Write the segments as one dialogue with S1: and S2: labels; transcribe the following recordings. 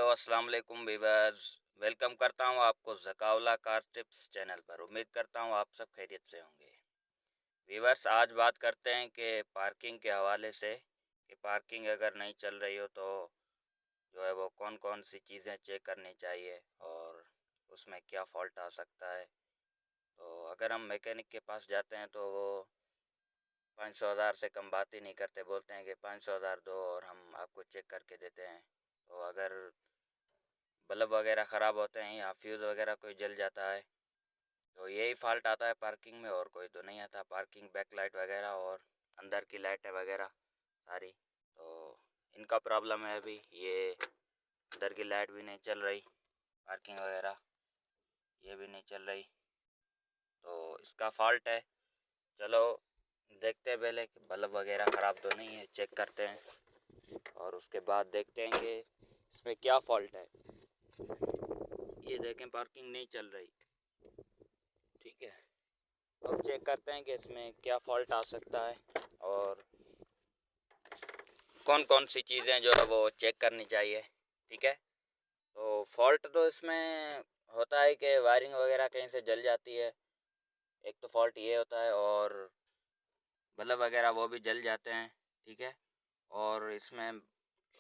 S1: Hello अस्सलाम वालेकुम viewers. Welcome करता हूं आपको ज़काउला कार टिप्स चैनल पर। उम्मीद करता हूं आप सब खैरियत से होंगे। वीवर्स, आज बात करते हैं कि पार्किंग के हवाले से कि पार्किंग अगर नहीं चल रही हो तो जो है वो कौन कौन सी चीज़ें चेक करनी चाहिए और उसमें क्या फ़ॉल्ट आ सकता है। तो अगर हम मैकेनिक के पास जाते हैं तो वो 500,000 से कम बात ही नहीं करते, बोलते हैं कि 500,000 दो और हम आपको चेक करके देते हैं। तो अगर बल्ब वगैरह ख़राब होते हैं या फ्यूज़ वगैरह कोई जल जाता है तो यही फॉल्ट आता है पार्किंग में, और कोई तो नहीं आता। पार्किंग बैक लाइट वगैरह और अंदर की लाइटें वगैरह सारी, तो इनका प्रॉब्लम है। अभी ये अंदर की लाइट भी नहीं चल रही, पार्किंग वगैरह ये भी नहीं चल रही, तो इसका फॉल्ट है। चलो देखते हैं पहले कि बल्ब वगैरह ख़राब तो नहीं है, चेक करते हैं और उसके बाद देखते हैं कि इसमें क्या फॉल्ट है। ये देखें, पार्किंग नहीं चल रही, ठीक है। अब चेक करते हैं कि इसमें क्या फॉल्ट आ सकता है और कौन कौन सी चीज़ें जो है वो चेक करनी चाहिए, ठीक है। तो फॉल्ट तो इसमें होता है कि वायरिंग वगैरह कहीं से जल जाती है, एक तो फॉल्ट ये होता है, और बल्ब वगैरह वो भी जल जाते हैं, ठीक है। और इसमें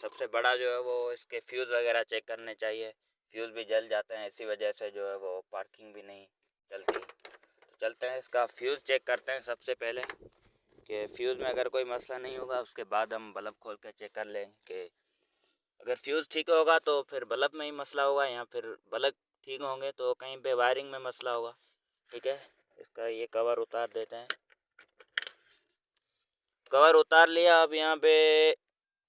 S1: सबसे बड़ा जो है वो इसके फ्यूज़ वगैरह चेक करने चाहिए। फ्यूज़ भी जल जाते हैं, इसी वजह से जो है वो पार्किंग भी नहीं चलती। तो चलते हैं इसका फ्यूज़ चेक करते हैं सबसे पहले, कि फ्यूज़ में अगर कोई मसला नहीं होगा उसके बाद हम बल्ब खोल के चेक कर लें कि अगर फ्यूज़ ठीक होगा तो फिर बल्ब में ही मसला होगा, या फिर बल्ब ठीक होंगे तो कहीं पे वायरिंग में मसला होगा, ठीक है। इसका ये कवर उतार देते हैं। कवर उतार लिया। अब यहाँ पे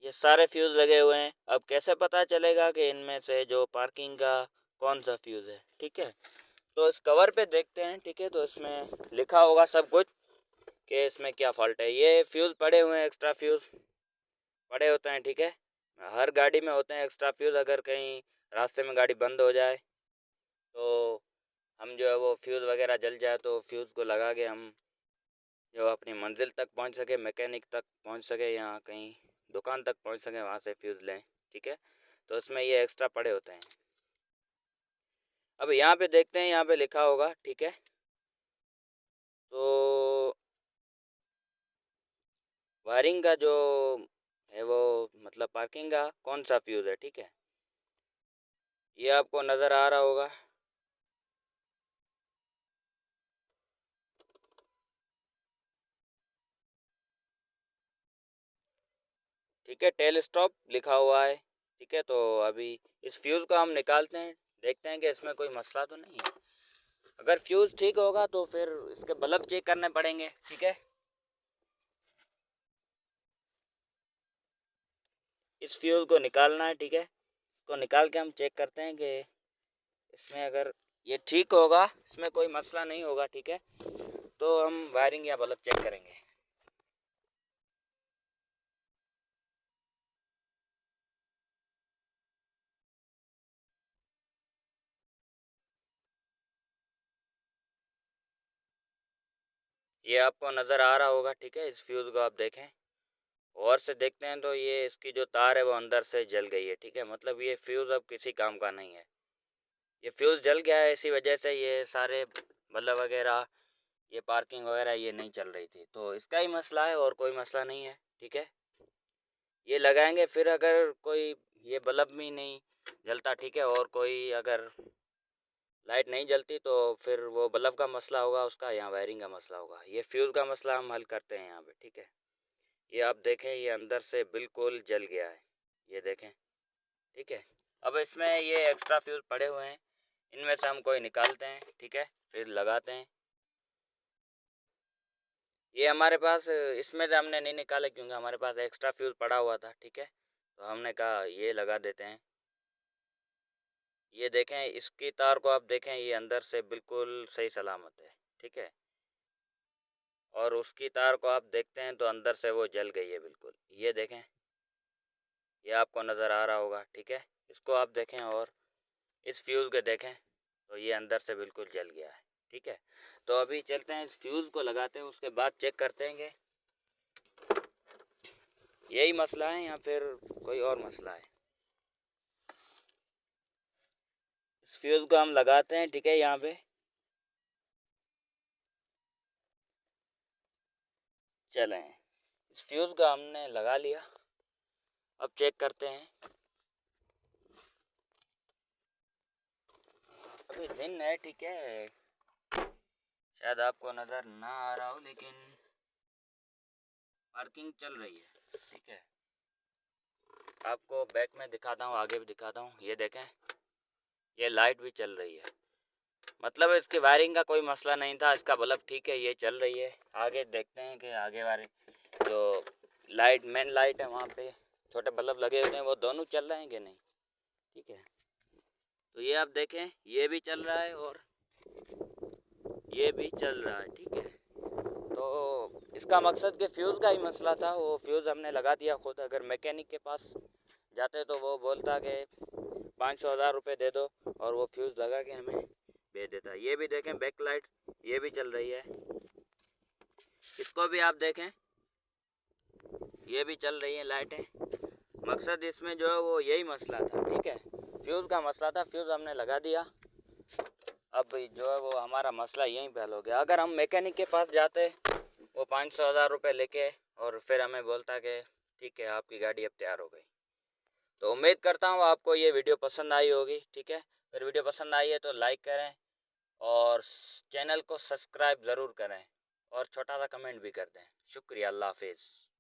S1: ये सारे फ्यूज़ लगे हुए हैं। अब कैसे पता चलेगा कि इनमें से जो पार्किंग का कौन सा फ्यूज़ है, ठीक है। तो इस कवर पे देखते हैं, ठीक है। तो इसमें लिखा होगा सब कुछ कि इसमें क्या फॉल्ट है। ये फ्यूज़ पड़े हुए हैं, एक्स्ट्रा फ्यूज़ पड़े होते हैं, ठीक है। हर गाड़ी में होते हैं एक्स्ट्रा फ्यूज़। अगर कहीं रास्ते में गाड़ी बंद हो जाए तो हम जो है वो फ्यूज़ वगैरह जल जाए तो फ्यूज़ को लगा के हम जो अपनी मंजिल तक पहुंच सके, मैकेनिक तक पहुंच सके या कहीं दुकान तक पहुंच सके, वहाँ से फ्यूज़ लें, ठीक है। तो इसमें ये एक्स्ट्रा पड़े होते हैं। अब यहाँ पे देखते हैं, यहाँ पे लिखा होगा, ठीक है। तो वायरिंग का जो है वो मतलब पार्किंग का कौन सा फ्यूज़ है, ठीक है। ये आपको नज़र आ रहा होगा, ठीक है। टेल स्टॉप लिखा हुआ है, ठीक है। तो अभी इस फ्यूज़ को हम निकालते हैं, देखते हैं कि इसमें कोई मसला तो नहीं है। अगर फ्यूज़ ठीक होगा तो फिर इसके बल्ब चेक करने पड़ेंगे, ठीक है। इस फ्यूज़ को निकालना है, ठीक है। इसको निकाल के हम चेक करते हैं कि इसमें अगर ये ठीक होगा, इसमें कोई मसला नहीं होगा, ठीक है, तो हम वायरिंग या बल्ब चेक करेंगे। ये आपको नज़र आ रहा होगा, ठीक है। इस फ्यूज़ को आप देखें, और से देखते हैं तो ये इसकी जो तार है वो अंदर से जल गई है, ठीक है। मतलब ये फ्यूज़ अब किसी काम का नहीं है। ये फ्यूज़ जल गया है, इसी वजह से ये सारे बल्ब वगैरह, ये पार्किंग वगैरह ये नहीं चल रही थी। तो इसका ही मसला है और कोई मसला नहीं है, ठीक है। ये लगाएंगे, फिर अगर कोई ये बल्ब भी नहीं जलता, ठीक है, और कोई अगर लाइट नहीं जलती तो फिर वो बल्ब का मसला होगा उसका, या वायरिंग का मसला होगा। ये फ्यूज़ का मसला हम हल करते हैं यहाँ पे, ठीक है। ये आप देखें, ये अंदर से बिल्कुल जल गया है, ये देखें, ठीक है। अब इसमें ये एक्स्ट्रा फ्यूज़ पड़े हुए हैं, इनमें से हम कोई निकालते हैं, ठीक है, फिर लगाते हैं। ये हमारे पास इसमें से हमने नहीं निकाला क्योंकि हमारे पास एक्स्ट्रा फ्यूज़ पड़ा हुआ था, ठीक है। तो हमने कहा ये लगा देते हैं। ये देखें, इसकी तार को आप देखें, ये अंदर से बिल्कुल सही सलामत है, ठीक है। और उसकी तार को आप देखते हैं तो अंदर से वो जल गई है बिल्कुल, ये देखें, ये आपको नज़र आ रहा होगा, ठीक है। इसको आप देखें और इस फ्यूज़ को देखें तो ये अंदर से बिल्कुल जल गया है, ठीक है। तो अभी चलते हैं, इस फ्यूज़ को लगाते हैं, उसके बाद चेक करते हैं कि यही मसला है या फिर कोई और मसला है। इस फ्यूज़ को हम लगाते हैं, ठीक है। यहाँ पे चलें, इस फ्यूज़ को हमने लगा लिया। अब चेक करते हैं। अभी दिन है, ठीक है, शायद आपको नज़र ना आ रहा हो, लेकिन पार्किंग चल रही है, ठीक है। आपको बैक में दिखाता हूँ, आगे भी दिखाता हूँ। ये देखें, ये लाइट भी चल रही है, मतलब इसकी वायरिंग का कोई मसला नहीं था। इसका बल्ब ठीक है, ये चल रही है। आगे देखते हैं कि आगे वाले जो लाइट, मेन लाइट है, वहाँ पे छोटे बल्ब लगे हुए हैं, वो दोनों चल रहे हैं कि नहीं, ठीक है। तो ये आप देखें, ये भी चल रहा है और ये भी चल रहा है, ठीक है। तो इसका मकसद कि फ्यूज़ का ही मसला था। वो फ्यूज़ हमने लगा दिया खुद। अगर मैकेनिक के पास जाते तो वो बोलता कि 500-1000 रुपये दे दो, और वो फ्यूज़ लगा के हमें भेज देता। ये भी देखें, बैक लाइट ये भी चल रही है। इसको भी आप देखें, ये भी चल रही है लाइटें। मकसद इसमें जो है वो यही मसला था, ठीक है, फ्यूज़ का मसला था। फ्यूज़ हमने लगा दिया, अब जो है वो हमारा मसला यहीं पे हल हो गया। अगर हम मैकेनिक के पास जाते, वो 500-1000 रुपये लेके, और फिर हमें बोलता कि ठीक है, आपकी गाड़ी अब तैयार हो गई। तो उम्मीद करता हूँ आपको ये वीडियो पसंद आई होगी, ठीक है। अगर वीडियो पसंद आई है तो लाइक करें और चैनल को सब्सक्राइब ज़रूर करें, और छोटा सा कमेंट भी कर दें। शुक्रिया, अल्लाह हाफिज़।